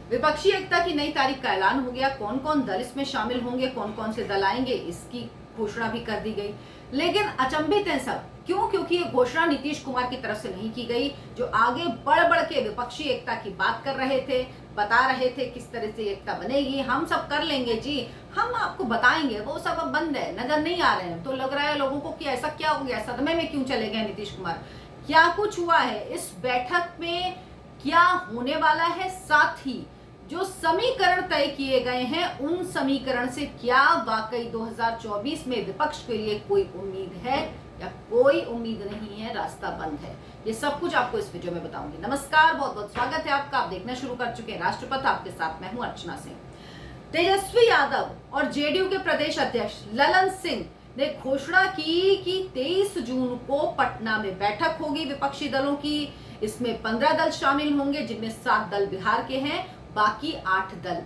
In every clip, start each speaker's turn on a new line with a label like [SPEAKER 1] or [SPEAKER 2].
[SPEAKER 1] विपक्षी एकता की नई तारीख का ऐलान हो गया। कौन कौन दल इसमें शामिल होंगे, कौन कौन से दल आएंगे, इसकी घोषणा भी कर दी गई। लेकिन अचंभित है सब, क्यों? क्योंकि ये घोषणा नीतीश कुमार की तरफ से नहीं की गई, जो आगे बढ़ बढ़ के विपक्षी एकता की बात कर रहे थे, बता रहे थे किस तरह से एकता बनेगी। हम सब कर लेंगे जी, हम आपको बताएंगे, वो सब अब बंद है, नजर नहीं आ रहे हैं। तो लग रहा है लोगों को कि ऐसा क्या हो गया, सदमे में क्यों चले गए नीतीश कुमार, क्या कुछ हुआ है इस बैठक में, क्या होने वाला है, साथ ही जो समीकरण तय किए गए हैं उन समीकरण से क्या वाकई 2024 में विपक्ष के लिए कोई उम्मीद है या कोई उम्मीद नहीं है, रास्ता बंद है। ये सब कुछ आपको इस वीडियो में बताऊंगी। नमस्कार, बहुत बहुत स्वागत है आपका। आप देखना शुरू कर चुके हैं राष्ट्रपथ, आपके साथ मैं हूं अर्चना सिंह। तेजस्वी यादव और जेडीयू के प्रदेश अध्यक्ष ललन सिंह ने घोषणा की कि 23 जून को पटना में बैठक होगी विपक्षी दलों की। इसमें 15 दल शामिल होंगे, जिनमें 7 दल बिहार के हैं, बाकी 8 दल।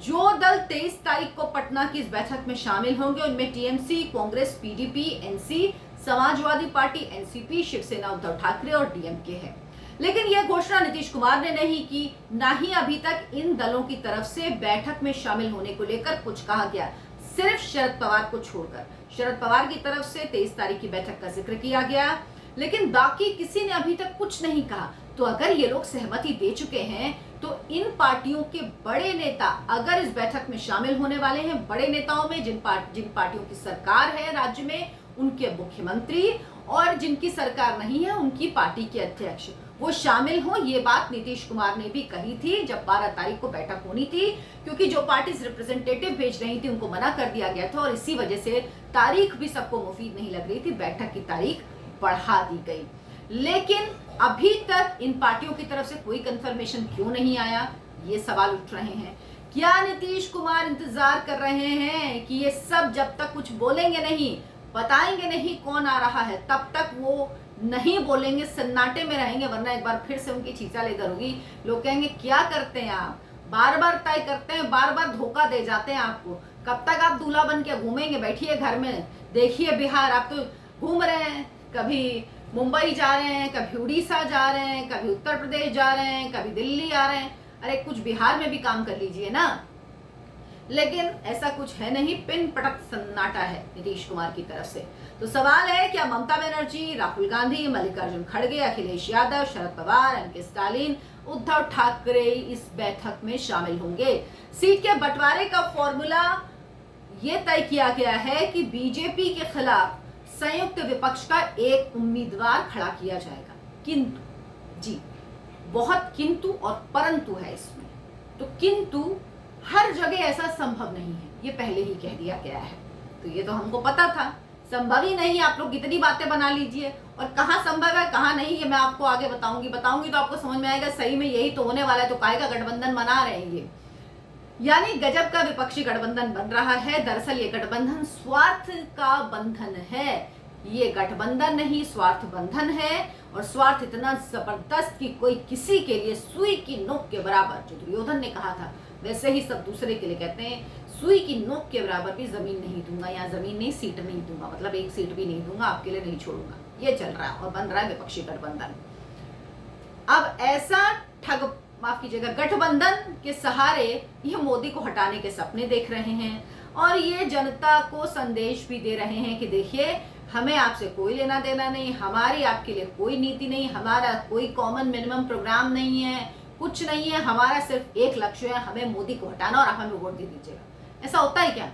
[SPEAKER 1] जो दल 23 तारीख को पटना की इस बैठक में शामिल होंगे उनमें टीएमसी, कांग्रेस, पीडीपी, एनसी, समाजवादी पार्टी, एनसीपी, शिवसेना उद्धव ठाकरे और डीएमके है। लेकिन यह घोषणा नीतीश कुमार ने नहीं की, ना ही अभी तक इन दलों की तरफ से बैठक में शामिल होने को लेकर कुछ कहा गया। सिर्फ शरद पवार को छोड़कर शरद पवार की तरफ से 23 तारीख की बैठक का जिक्र किया गया, लेकिन बाकी किसी ने अभी तक कुछ नहीं कहा। तो अगर ये लोग सहमति दे चुके हैं तो इन पार्टियों के बड़े नेता अगर इस बैठक में शामिल होने वाले हैं, बड़े नेताओं में जिन पार्टियों की सरकार है राज्य में, उनके मुख्यमंत्री, और जिनकी सरकार नहीं है उनकी पार्टी के अध्यक्ष, वो शामिल हो। ये बात नीतीश कुमार ने भी कही थी जब 12 तारीख को बैठक होनी थी, क्योंकि जो पार्टी रिप्रेजेंटेटिव भेज रही थी उनको मना कर दिया गया था और इसी वजह से तारीख भी सबको मुफीद नहीं लग रही थी, बैठक की तारीख बढ़ा दी गई। लेकिन अभी तक इन पार्टियों की तरफ से कोई कंफर्मेशन क्यों नहीं आया, ये सवाल उठ रहे हैं। क्या नीतीश कुमार इंतजार कर रहे हैं कि ये सब जब तक कुछ बोलेंगे नहीं, बताएंगे नहीं कौन आ रहा है, तब तक वो नहीं बोलेंगे, सन्नाटे में रहेंगे, वरना एक बार फिर से उनकी चीचा लेकर होगी। लोग कहेंगे क्या करते हैं आप, बार बार तय करते हैं, बार बार धोखा दे जाते हैं आपको, कब तक आप दूल्हा बन के घूमेंगे, बैठिए घर में, देखिए बिहार, आप तो घूम रहे हैं, कभी मुंबई जा रहे हैं, कभी उड़ीसा जा रहे हैं, कभी उत्तर प्रदेश जा रहे हैं, कभी दिल्ली आ रहे हैं। अरे कुछ बिहार में भी काम कर लीजिए ना। लेकिन ऐसा कुछ है नहीं, पिन पटक सन्नाटा है नीतीश कुमार की तरफ से। तो सवाल है, क्या ममता बनर्जी, राहुल गांधी, मल्लिकार्जुन खड़गे, अखिलेश यादव, शरद पवार, एमके स्टालिन, उद्धव ठाकरे इस बैठक में शामिल होंगे? सीट के बंटवारे का फॉर्मूला ये तय किया गया है कि बीजेपी के खिलाफ संयुक्त विपक्ष का एक उम्मीदवार खड़ा किया जाएगा। किंतु जी, बहुत किंतु और परंतु है इसमें। तो किंतु हर जगह ऐसा संभव नहीं है, ये पहले ही कह दिया गया है। तो ये तो हमको पता था, संभव ही नहीं। आप लोग कितनी बातें बना लीजिए, और कहाँ संभव है कहाँ नहीं, ये मैं आपको आगे बताऊंगी तो आपको समझ में आएगा सही में यही तो होने वाला है। तो काय का गठबंधन बना रहे हैं ये, यानी गजब का विपक्षी गठबंधन बन रहा है। दरअसल ये गठबंधन स्वार्थ का बंधन है, ये गठबंधन नहीं स्वार्थ बंधन है। और स्वार्थ इतना जबरदस्त कि कोई किसी के लिए सुई की नोक के बराबर, जो दुर्योधन ने कहा था वैसे ही सब दूसरे के लिए कहते हैं, सुई की नोक के बराबर भी जमीन नहीं दूंगा, या जमीन नहीं सीट नहीं दूंगा, मतलब एक सीट भी नहीं दूंगा, आपके लिए नहीं छोड़ूंगा। ये चल रहा है और बन रहा है विपक्षी गठबंधन। अब ऐसा माफ कीजिएगा, गठबंधन के सहारे ये मोदी को हटाने के सपने देख रहे हैं, और ये जनता को संदेश भी दे रहे हैं कि देखिए, हमें आपसे कोई लेना देना नहीं, हमारी आपके लिए कोई नीति नहीं, हमारा कोई कॉमन मिनिमम प्रोग्राम नहीं है, कुछ नहीं है, हमारा सिर्फ एक लक्ष्य है, हमें मोदी को हटाना और आप हमें वोट दे दीजिएगा। ऐसा होता है क्या?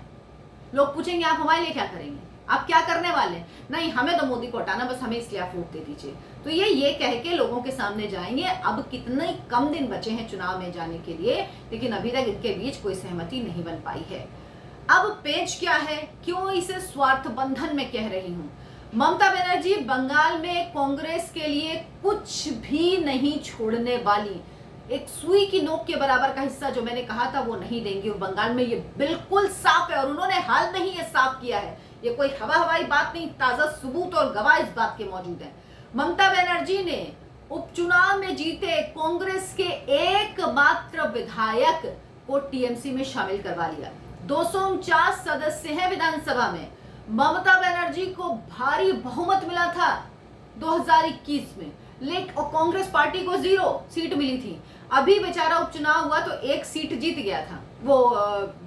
[SPEAKER 1] लोग पूछेंगे आप हमारे लिए क्या करेंगे, आप क्या करने वाले? नहीं, हमें तो मोदी को हटाना, बस हमें इसलिए आप वोट दे दीजिए। तो ये कह के लोगों के सामने जाएंगे। अब कितने कम दिन बचे हैं चुनाव में जाने के लिए, लेकिन अभी तक इनके बीच कोई सहमति नहीं बन पाई है। अब पेच क्या है, क्यों इसे स्वार्थ बंधन में कह रही हूं? ममता बनर्जी बंगाल में कांग्रेस के लिए कुछ भी नहीं छोड़ने वाली, एक सुई की नोक के बराबर का हिस्सा जो मैंने कहा था वो नहीं देंगी। और बंगाल में ये बिल्कुल साफ है, और उन्होंने हाल में ही ये साफ किया है। ये कोई हवाई बात नहीं, ताजा सबूत और गवाह इस बात के मौजूद है। ममता बनर्जी ने उपचुनाव में जीते कांग्रेस के एकमात्र विधायक को टीएमसी में शामिल करवा लिया। 249 सदस्य हैं विधानसभा में। ममता बनर्जी को भारी बहुमत मिला था 2021 में, लेकिन कांग्रेस पार्टी को 0 सीट मिली थी। अभी बेचारा उपचुनाव हुआ तो एक सीट जीत गया था, वो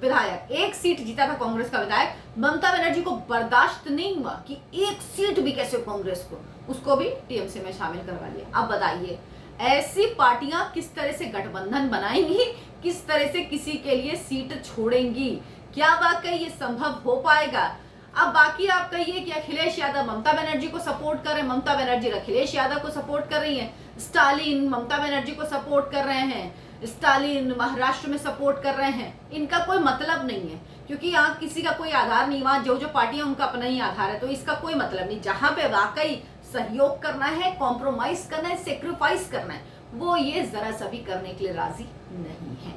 [SPEAKER 1] विधायक एक सीट जीता था कांग्रेस का विधायक। ममता बनर्जी को बर्दाश्त नहीं हुआ कि एक सीट भी कैसे कांग्रेस को, उसको भी टीएमसी में शामिल करवा लिया। अब बताइए ऐसी पार्टियां किस तरह से गठबंधन बनाएंगी, किस तरह से किसी के लिए सीट छोड़ेंगी, क्या वाकई ये संभव हो पाएगा? अब बाकी आप कहिए कि अखिलेश यादव ममता बनर्जी को सपोर्ट कर रहे हैं, ममता बनर्जी अखिलेश यादव को सपोर्ट कर रही हैं, स्टालिन ममता बनर्जी को सपोर्ट कर रहे हैं, स्टालिन महाराष्ट्र में सपोर्ट कर रहे हैं। इनका कोई मतलब नहीं है, क्योंकि यहाँ किसी का कोई आधार नहीं, वहां जो जो पार्टियां उनका अपना ही आधार है, तो इसका कोई मतलब नहीं। जहां पे वाकई सहयोग करना है, कॉम्प्रोमाइज करना है, सेक्रीफाइस करना है, वो ये जरा सा भी करने के लिए राजी नहीं है।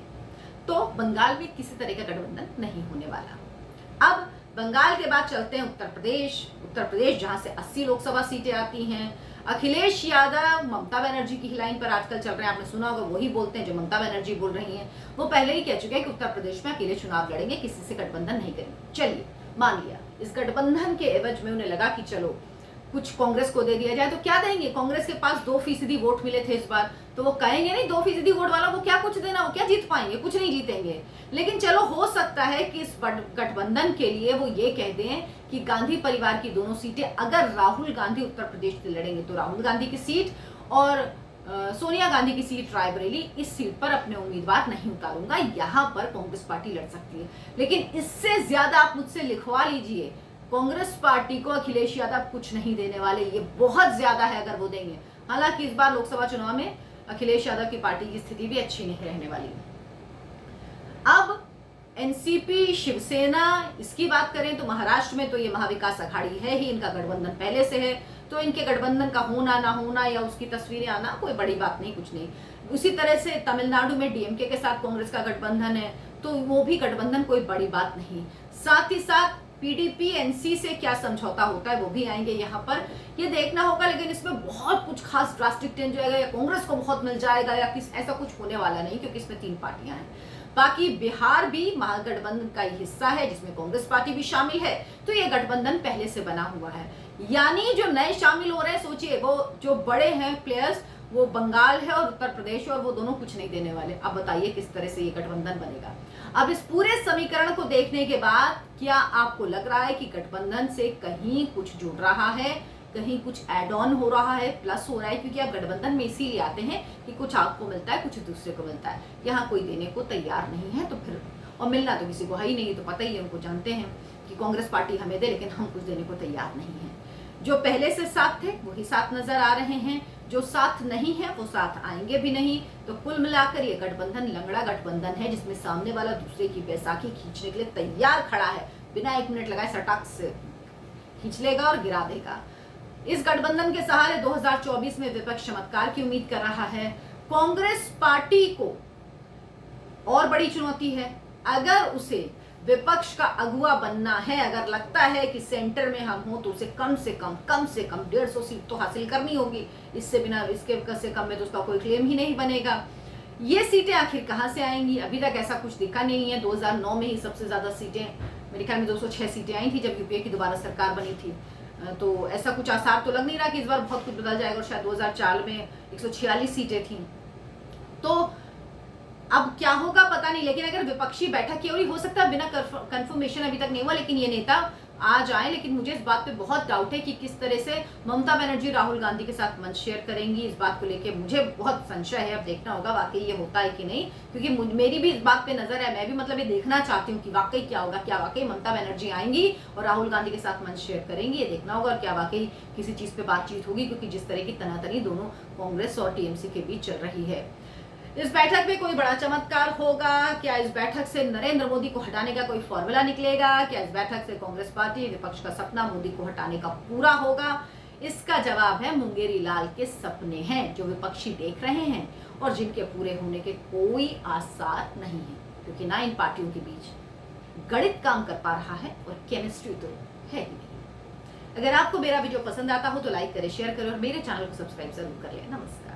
[SPEAKER 1] तो बंगाल में किसी तरह का गठबंधन नहीं होने वाला। अब बंगाल के बाद चलते हैं उत्तर प्रदेश जहां से 80 लोकसभा सीटें आती हैं। अखिलेश यादव ममता बनर्जी की लाइन पर आजकल चल रहे हैं, आपने सुना होगा, वही बोलते हैं जो ममता बनर्जी बोल रही हैं। वो पहले ही कह चुके हैं कि उत्तर प्रदेश में अकेले चुनाव लड़ेंगे, किसी से गठबंधन नहीं करेंगे। चलिए मान लिया, इस गठबंधन के एवज में उन्हें लगा कि चलो कुछ कांग्रेस को दे दिया जाए, तो क्या देंगे? कांग्रेस के पास 2% वोट मिले थे इस बार, तो वो कहेंगे नहीं 2% वोट वालों को क्या कुछ देना, वो क्या जीत पाएंगे? कुछ नहीं जीतेंगे। लेकिन चलो हो सकता है कि इस गठबंधन के लिए वो ये कह दें कि गांधी परिवार की दोनों सीटें, अगर राहुल गांधी उत्तर प्रदेश से लड़ेंगे तो राहुल गांधी की सीट और सोनिया गांधी की सीट रायबरेली, इस सीट पर अपने उम्मीदवार नहीं उतारूंगा, यहाँ पर कांग्रेस पार्टी लड़ सकती है। लेकिन इससे ज्यादा आप मुझसे लिखवा लीजिए, कांग्रेस पार्टी को अखिलेश यादव कुछ नहीं देने वाले, ये बहुत ज्यादा है अगर वो देंगे। हालांकि इस बार लोकसभा चुनाव में अखिलेश यादव की पार्टी की स्थिति भी अच्छी नहीं रहने वाली है। अब एनसीपी शिवसेना, इसकी बात करें तो महाराष्ट्र में तो ये महाविकास अघाड़ी है ही, इनका गठबंधन पहले से है, तो इनके गठबंधन का होना ना होना या उसकी तस्वीरें आना कोई बड़ी बात नहीं, कुछ नहीं। उसी तरह से तमिलनाडु में डीएमके के साथ कांग्रेस का गठबंधन है, तो वो भी गठबंधन कोई बड़ी बात नहीं। साथ ही साथ पीडीपी एनसी से क्या समझौता होता है वो भी आएंगे यहाँ पर, ये देखना होगा। लेकिन इसमें बहुत कुछ खास ड्रास्टिक चेंज होगा या कांग्रेस को बहुत मिल जाएगा या किस, ऐसा कुछ होने वाला नहीं, क्योंकि इसमें 3 पार्टियां हैं। बाकी बिहार भी महागठबंधन का ही हिस्सा है, जिसमें कांग्रेस पार्टी भी शामिल है, तो ये गठबंधन पहले से बना हुआ है। यानी जो नए शामिल हो रहे हैं, सोचिए वो जो बड़े हैं प्लेयर्स, वो बंगाल है और उत्तर प्रदेश है, और वो दोनों कुछ नहीं देने वाले। अब बताइए किस तरह से ये गठबंधन बनेगा। अब इस पूरे समीकरण को देखने के बाद क्या आपको लग रहा है कि गठबंधन से कहीं कुछ जुड़ रहा है, कहीं कुछ एड ऑन हो रहा है, प्लस हो रहा है? क्योंकि आप गठबंधन में इसीलिए आते हैं कि कुछ आपको मिलता है, कुछ दूसरे को मिलता है। यहाँ कोई देने को तैयार नहीं है, तो फिर और मिलना तो किसी को है ही नहीं, तो पता ही है, उनको जानते हैं कि कांग्रेस पार्टी हमें दे, लेकिन हम कुछ देने को तैयार नहीं है। जो पहले से साथ थे वही साथ नजर आ रहे हैं, जो साथ नहीं है वो साथ आएंगे भी नहीं। तो कुल मिलाकर ये गठबंधन लंगड़ा गठबंधन है, जिसमें सामने वाला दूसरे की बैसाखी खींचने के लिए तैयार खड़ा है, बिना 1 मिनट लगाए सटक से खींच लेगा और गिरा देगा। इस गठबंधन के सहारे 2024 में विपक्ष चमत्कार की उम्मीद कर रहा है। कांग्रेस पार्टी को और बड़ी चुनौती है, अगर उसे विपक्ष का अगुवा बनना है, अगर लगता है कि सेंटर में हम हो, तो उसे कम से कम 150 सीट तो हासिल करनी होगी। इससे बिना, इसके से कम में तो उसका कोई क्लेम ही नहीं बनेगा। ये सीटें आखिर कहां से आएंगी? अभी तक ऐसा कुछ दिखा नहीं है। 2009 में ही सबसे ज्यादा सीटें, मेरे ख्याल में 206 सीटें आई थी जब यूपीए की दोबारा सरकार बनी थी। तो ऐसा कुछ आसार तो लग नहीं रहा कि इस बार बहुत कुछ बदल जाएगा। और शायद 2004 में 146 सीटें थी। तो अब क्या होगा पता नहीं, लेकिन अगर विपक्षी बैठक की, और हो सकता है बिना कंफर्मेशन अभी तक नहीं हुआ, लेकिन ये नेता आ जाए। लेकिन मुझे इस बात पे बहुत डाउट है कि किस तरह से ममता बनर्जी राहुल गांधी के साथ मंच शेयर करेंगी। इस बात को लेके मुझे बहुत संशय है, अब देखना होगा वाकई ये होता है कि नहीं, क्योंकि मेरी भी इस बात पे नजर है। मैं भी मतलब ये देखना चाहती हूँ कि वाकई क्या होगा, क्या वाकई ममता बनर्जी आएंगी और राहुल गांधी के साथ मंच शेयर करेंगी, ये देखना होगा। और क्या वाकई किसी चीज पे बातचीत होगी, क्योंकि जिस तरह की तनातनी दोनों कांग्रेस और टीएमसी के बीच चल रही है। इस बैठक में कोई बड़ा चमत्कार होगा क्या? इस बैठक से नरेंद्र मोदी को हटाने का कोई फॉर्मूला निकलेगा क्या? इस बैठक से कांग्रेस पार्टी विपक्ष का सपना मोदी को हटाने का पूरा होगा? इसका जवाब है मुंगेरी लाल के सपने हैं, जो विपक्षी देख रहे हैं और जिनके पूरे होने के कोई आसार नहीं है, क्योंकि ना इन पार्टियों के बीच गणित काम कर पा रहा है और केमिस्ट्री तो है ही नहीं। अगर आपको मेरा वीडियो पसंद आता हो तो लाइक करें, शेयर करें और मेरे चैनल को सब्सक्राइब जरूर कर लें। नमस्कार।